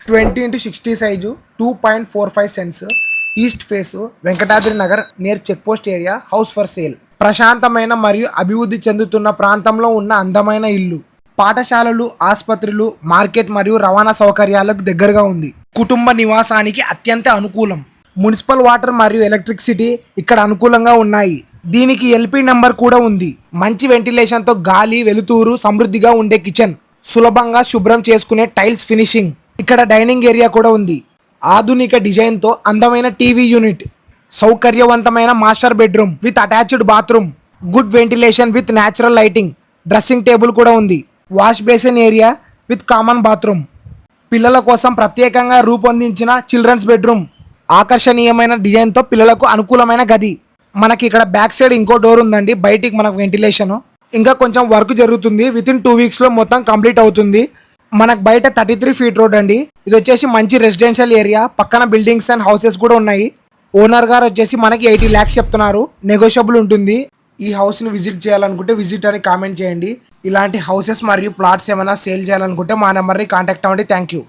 20x60 size 2.45 cents east face Venkatadri Nagar near check post area house for sale. ప్రశాంతమైన మరియు అభివృద్ధి చెందుతున్న ప్రాంతంలో ఉన్న అందమైన ఇల్లు. పాఠశాలలు, ఆసుపత్రులు, మార్కెట్ మరియు రవాణా సౌకర్యాలకు దగ్గరగా ఉంది. కుటుంబ నివాసానికి అత్యంత అనుకూలం. మున్సిపల్ వాటర్ మరియు ఎలక్ట్రిసిటీ ఇక్కడ అనుకూలంగా ఉన్నాయి. దీనికి ఎల్పి నెంబర్ కూడా ఉంది. మంచి వెంటిలేషన్తో గాలి, వెలుతురు సమృద్ధిగా ఉండే కిచెన్, సులభంగా శుభ్రం చేసుకునే టైల్స్ ఫినిషింగ్. ఇక్కడ డైనింగ్ ఏరియా కూడా ఉంది. ఆధునిక డిజైన్తో అందమైన టీవీ యూనిట్, సౌకర్యవంతమైన master bedroom with attached bathroom, good ventilation with natural lighting, dressing table కూడా ఉంది. Wash basin area with common bathroom. పిల్లల కోసం ప్రత్యేకంగా రూపొందించిన చిల్డ్రన్స్ బెడ్రూమ్, ఆకర్షణీయమైన డిజైన్తో పిల్లలకు అనుకూలమైన గది. మనకి ఇక్కడ బ్యాక్ సైడ్ ఇంకో డోర్ ఉందండి, బయటికి మనకు వెంటిలేషన్. ఇంకా కొంచెం వర్క్ జరుగుతుంది. వితిన్ 2 వీక్స్లో మొత్తం కంప్లీట్ అవుతుంది. మనకు బయట 33 ఫీట్ రోడ్ అండి. ఇది వచ్చేసి మంచి రెసిడెన్షియల్ ఏరియా, పక్కన బిల్డింగ్స్ అండ్ హౌసెస్ కూడా ఉన్నాయి. ఓనర్ గారు వచ్చేసి మనకి 80 lakhs చెప్తున్నారు, నెగోషియబుల్ ఉంటుంది. ఈ హౌస్ని విజిట్ చేయాలనుకుంటే విజిట్ అని కామెంట్ చేయండి. ఇలాంటి హౌసెస్ మరియు ప్లాట్స్ ఏమైనా సేల్ చేయాలనుకుంటే మా నెంబర్ని కాంటాక్ట్ అవ్వండి. Thank you.